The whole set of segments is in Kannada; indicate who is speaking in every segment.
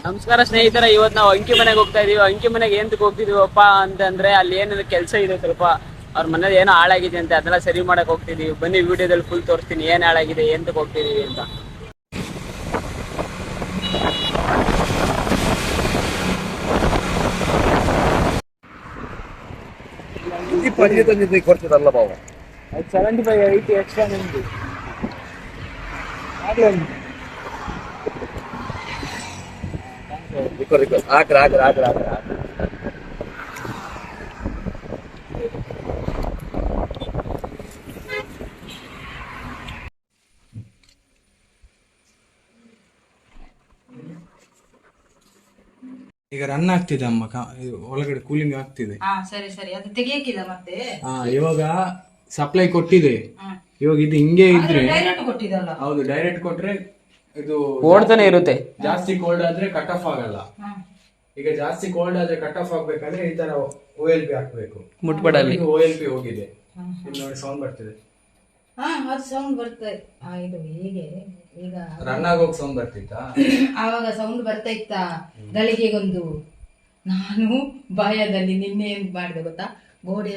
Speaker 1: ನಮಸ್ಕಾರ ಸ್ನೇಹಿತರ, ಇವತ್ತು ನಾವು ಅಂಕಿ ಮನೆಗೆ ಹೋಗ್ತಾ ಇದೀವಿ. ಅಂಕಿ ಮನೆಗೆ ಎಂತಕ್ಕೆ ಹೋಗ್ತಿದೀವಪ್ಪ ಅಂತಂದ್ರೆ ಅಲ್ಲಿ ಏನಾದ್ರು ಕೆಲಸ ಇದೆ, ಸ್ವಲ್ಪ ಅವ್ರ ಮನೇಲಿ ಏನೋ ಹಾಳಾಗಿದೆ ಅಂತ, ಅದೆಲ್ಲ ಸರಿ ಮಾಡಕ್ ಹೋಗ್ತಿದೀವಿ. ಬನ್ನಿ ವಿಡಿಯೋದಲ್ಲಿ ಫುಲ್ ತೋರಿಸ್ತೀನಿ ಏನ್ ಹಾಳಾಗಿದೆ, ಎಂತಕ್ಕೆ ಹೋಗ್ತಿದೀವಿ ಅಂತ.
Speaker 2: ಕೊಡ್ತಿರಲ್ಲ ಬಾವ,
Speaker 1: 75 80 ಎಕ್ಸ್ಟ್ರಾ ನಿಮ್ದು
Speaker 3: ಈಗ ರನ್ ಆಗ್ತಿದೆ ಅಮ್ಮ, ಒಳಗಡೆ ಕೂಲಿಂಗ್ ಆಗ್ತಿದೆ.
Speaker 4: ಸರಿ ಸರಿ, ಅದು ತೆಗಿಯಕ್ಕಿಲ್ಲ ಮತ್ತೆ.
Speaker 3: ಇವಾಗ ಸಪ್ಲೈ ಕೊಟ್ಟಿದೆ. ಇವಾಗ ಇದು ಹಿಂಗೆ ಇದ್ರೆ
Speaker 4: ಡೈರೆಕ್ಟ್ ಕೊಟ್ಟಿದಲ್ಲ.
Speaker 3: ಹೌದು, ಡೈರೆಕ್ಟ್ ಕೊಟ್ರೆ ಇದು
Speaker 1: ಓಡ್ತಾನೆ ಇರುತ್ತೆ.
Speaker 3: ಜಾಸ್ತಿ ಕೋಲ್ಡ್ ಆದ್ರೆ ಕಟ್ ಆಫ್ ಆಗಲ್ಲ. ಈಗ ಜಾಸ್ತಿ ಕೋಲ್ಡ್ ಆದ್ರೆ ಕಟ್ ಆಫ್ ಆಗ್ಬೇಕಂದ್ರೆ ಈ ತರ OLP ಹಾಕ್ಬೇಕು.
Speaker 1: ಮುಟ್ಬಡಲ್ಲಿ
Speaker 3: OLP ಹೋಗಿದೆ, ಇಲ್ಲಿ ನೋಡಿ ಸೌಂಡ್ ಬರ್ತಿದೆ.
Speaker 4: ಅದು ಸೌಂಡ್ ಬರ್ತದೆ. ಇದು ಹೇಗೆ ಈಗ
Speaker 3: ರನ್ ಆಗೋಕ್ ಸೌಂಡ್ ಬರ್ತಿತ್ತಾ?
Speaker 4: ಆವಾಗ ಸೌಂಡ್ ಬರ್ತಾ ಇತ್ತಾ ಗಳಿಗೆಗೊಂದು. ನಾನು ಭಯದಲ್ಲಿ ನಿನ್ನೆ ಏನ್ ಮಾಡಿದೆ ಗೊತ್ತಾ, ಗೋಡೆ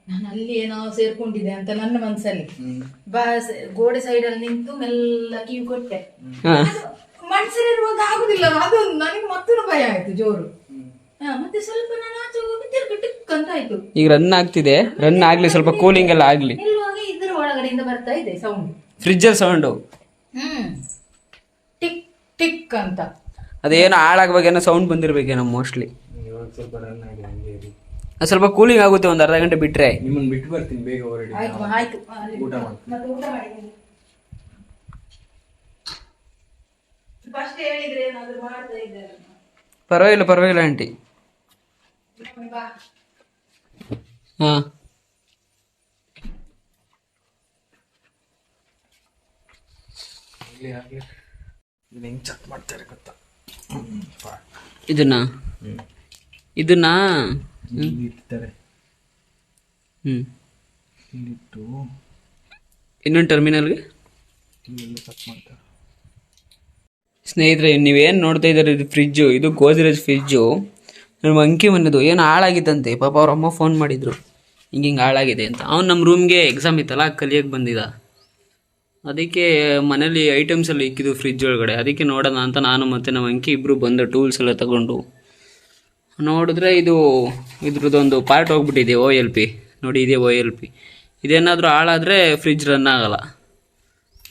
Speaker 4: ನಾನು ಅಲ್ಲಿ ಏನೋ ಸೇರ್ಕೊಂಡಿದೆ ಅಂತ ನನ್ನ ಮನ್ಸಲ್ಲಿ ಗೋಡೆ ಸೈಡ್ ಅಲ್ಲಿ ನಿಂತು ಮೆಲ್ಲ ಕಿವಿ ಕೊಟ್ಟೆ. ಮನ್ಸಲ್ಲಿರುವಾಗ ಆಗುದಿಲ್ಲ, ಅದೊಂದು ನನಗೆ ಮತ್ತೊಂದು ಭಯ ಆಯ್ತು ಜೋರು. ಮತ್ತೆ ಸ್ವಲ್ಪ ನಾನು ಆಚೆ ಹೋಗಿ ತಿರ್ಗಿ ಟಿಕ್ ಅಂತ ಆಯ್ತು.
Speaker 1: ಈಗ ರನ್ ಆಗ್ತಿದೆ, ರನ್ ಆಗ್ಲಿ, ಸ್ವಲ್ಪ ಕೂಲಿಂಗ್ ಎಲ್ಲ ಆಗ್ಲಿ.
Speaker 4: ನಿಲ್ಲುವಾಗ ಇದ್ರ ಒಳಗಡೆಯಿಂದ ಬರ್ತಾ ಇದೆ ಸೌಂಡ್,
Speaker 1: ಫ್ರಿಜ್ ಅಲ್ಲಿ ಸೌಂಡ್
Speaker 4: ಟಿಕ್ ಟಿಕ್ ಅಂತ.
Speaker 1: ಅದೇನೋ ಹಾಳಾಗ್ಬೇಕೇನೋ ಸೌಂಡ್ ಬಂದಿರ್ಬೇಕೇನೋ ಮೋಸ್ಟ್ಲಿ.
Speaker 3: ಇವಾಗ ಸ್ವಲ್ಪ ರನ್ ಆಗಿದೆ, ಹಂಗೆ ಇರಿ.
Speaker 1: ಅದು ಸ್ವಲ್ಪ ಕೂಲಿಂಗ್ ಆಗುತ್ತೆ, ಒಂದು ಅರ್ಧ ಗಂಟೆ ಬಿಟ್ರೆ.
Speaker 3: ನಿಮ್ಮನ್ನ ಬಿಟ್ಟು ಬರ್ತೀನಿ, ಬೇಗ ಹೊರಡಿ.
Speaker 4: ಆಯ್ತು ಆಯ್ತು,
Speaker 3: ಊಟ ಮಾಡ್ತೀನಿ.
Speaker 4: ಮತ್ತೆ ಊಟ ಮಾಡಿ ಫಸ್ಟ್ ಹೇಳಿದ್ರೆ ಏನಾದ್ರು ಮಾಡ್ತಾ ಇದ್ದಾರೆ.
Speaker 1: ಪರವಾಗಿಲ್ಲ ಪರವಾಗಿಲ್ಲ ಆಂಟಿ. ಹಾ,
Speaker 3: ಹೆಂಗ್ ಚೆಕ್ ಮಾಡ್ತಾರೆ ಗೊತ್ತಾ?
Speaker 1: ಇದನ್ನ
Speaker 3: ಇಡ್ತಾರೆ, ಇಲ್ಲಿಟ್ಟು
Speaker 1: ಇನ್ನೊಂದು ಟರ್ಮಿನಲ್ಗೆ
Speaker 3: ಚೆಕ್ ಮಾಡ್ತಾರೆ.
Speaker 1: ಸ್ನೇಹಿತರೆ, ನೀವೇನು ನೋಡ್ತಾ ಇದ್ದಾರೆ, ಇದು ಫ್ರಿಜ್ಜು, ಇದು ಗೋದ್ರೇಜ್ ಫ್ರಿಜ್ಜು. ನಮ್ಮ ಅಂಕಿ ಮನೆದು ಏನು ಹಾಳಾಗಿತ್ತಂತೆ. ಪಾಪ ಅವ್ರ ಅಮ್ಮ ಫೋನ್ ಮಾಡಿದ್ರು, ಹಿಂಗೆ ಹಾಳಾಗಿದೆ ಅಂತ. ಅವ್ನು ನಮ್ಮ ರೂಮ್ಗೆ ಎಕ್ಸಾಮ್ ಇತ್ತಲ್ಲ, ಕಲಿಯೋಕ್ಕೆ ಬಂದಿದ್ದ. ಅದಕ್ಕೆ ಮನೇಲಿ ಐಟಮ್ಸ್ ಎಲ್ಲ ಇಕ್ಕಿದ್ದು ಫ್ರಿಜ್ ಒಳಗಡೆ. ಅದಕ್ಕೆ ನೋಡೋಣ ಅಂತ ನಾನು ಮತ್ತು ನಮ್ಮ ಅಂಕಿ ಇಬ್ಬರು ಬಂದು ಟೂಲ್ಸ್ ಎಲ್ಲ ತಗೊಂಡು ನೋಡಿದ್ರೆ ಇದ್ರದ್ದೊಂದು ಪಾರ್ಟ್ ಹೋಗ್ಬಿಟ್ಟಿದೆ, OLP. ನೋಡಿ, ಇದೆ OLP. ಇದೇನಾದರೂ ಹಾಳಾದರೆ ಫ್ರಿಜ್ ರನ್ ಆಗಲ್ಲ.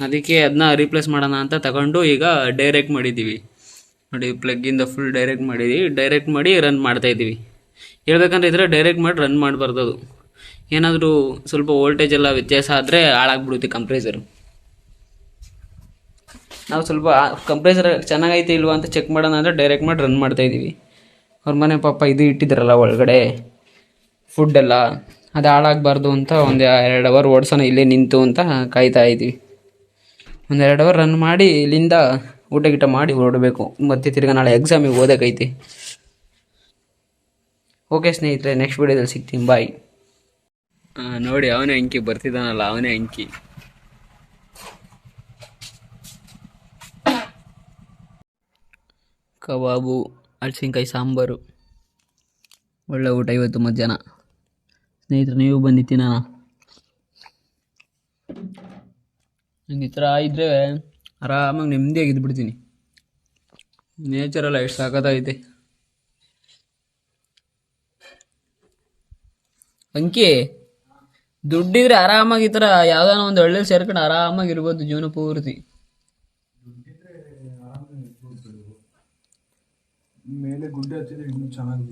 Speaker 1: ಅದಕ್ಕೆ ಅದನ್ನ ರೀಪ್ಲೇಸ್ ಮಾಡೋಣ ಅಂತ ತಗೊಂಡು ಈಗ ಡೈರೆಕ್ಟ್ ಮಾಡಿದ್ದೀವಿ. ನೋಡಿ, ಪ್ಲಗ್ಗಿಂದ ಫುಲ್ ಡೈರೆಕ್ಟ್ ಮಾಡಿದ್ದೀವಿ. ಡೈರೆಕ್ಟ್ ಮಾಡಿ ರನ್ ಮಾಡ್ತಾಯಿದ್ದೀವಿ. ಹೇಳ್ಬೇಕಂದ್ರೆ ಇದ್ರೆ ಡೈರೆಕ್ಟ್ ಮಾಡಿ ರನ್ ಮಾಡಬಾರ್ದು. ಅದು ಏನಾದರೂ ಸ್ವಲ್ಪ ವೋಲ್ಟೇಜ್ ಎಲ್ಲ ವ್ಯತ್ಯಾಸ ಆದರೆ ಹಾಳಾಗ್ಬಿಡುತ್ತೆ ಕಂಪ್ರೆಸರು. ನಾವು ಸ್ವಲ್ಪ ಕಂಪ್ರೆಸರ್ ಚೆನ್ನಾಗೈತೆ ಇಲ್ವಾ ಅಂತ ಚೆಕ್ ಮಾಡೋಣ ಅಂದರೆ ಡೈರೆಕ್ಟ್ ಮಾಡಿ ರನ್ ಮಾಡ್ತಾಯಿದ್ದೀವಿ. ಅವ್ರ ಮನೆ ಪಾಪ ಇದು ಇಟ್ಟಿದ್ದಾರಲ್ಲ ಒಳಗಡೆ ಫುಡ್ಡೆಲ್ಲ, ಅದು ಹಾಳಾಗಬಾರ್ದು ಅಂತ ಒಂದು 2 ಅವರ್ ಓಡಿಸೋಣ ಇಲ್ಲೇ ನಿಂತು ಅಂತ ಕಾಯ್ತಾ ಇದ್ದೀವಿ. ಒಂದು 2 ಅವರ್ ರನ್ ಮಾಡಿ ಇಲ್ಲಿಂದ ಊಟ ಗೀಟ ಮಾಡಿ ಹೊರಡಬೇಕು. ಮತ್ತೆ ತಿರ್ಗಿ ನಾಳೆ ಎಕ್ಸಾಮಿಗೆ ಓದೋಕೈತಿ. ಓಕೆ ಸ್ನೇಹಿತರೆ, ನೆಕ್ಸ್ಟ್ ವಿಡಿಯೋದಲ್ಲಿ ಸಿಗ್ತೀನಿ, ಬಾಯ್. ನೋಡಿ, ಅವನೇ ಅಂಕಿ ಬರ್ತಿದ್ದಾನಲ್ಲ, ಅವನೇ ಅಂಕಿ. ಕಬಾಬು, ಹಲಸಿನಕಾಯಿ ಸಾಂಬಾರು, ಒಳ್ಳೆ ಊಟ ಇವತ್ತು ಮಧ್ಯಾಹ್ನ. ಸ್ನೇಹಿತರೆ, ನೀವು ಬಂದು ತಿನ್ನೋಣ. ನಂಗೆ ಈ ಥರ ಇದ್ದರೆ ಆರಾಮಾಗಿ ನೆಮ್ಮದಿಯಾಗಿ ಇದ್ಬಿಡ್ತೀನಿ. ನೇಚರೆಲ್ಲ ಎಷ್ಟು ಸಾಕತ್ತೈತೆ. ಅಂಕಿ, ದುಡ್ಡಿದ್ರೆ ಆರಾಮಾಗಿ ಈ ಥರ ಯಾವ್ದಾನ ಒಂದು ಒಳ್ಳೆ ಸೇರ್ಕೊಂಡು ಆರಾಮಾಗಿರ್ಬೋದು ಜೀವನ ಪೂರ್ತಿ.
Speaker 3: ಮೇಲೆ ಗುಡ್ಡ ಹತ್ತಿದ್ರೆ ಇನ್ನೂ ಚೆನ್ನಾಗಿ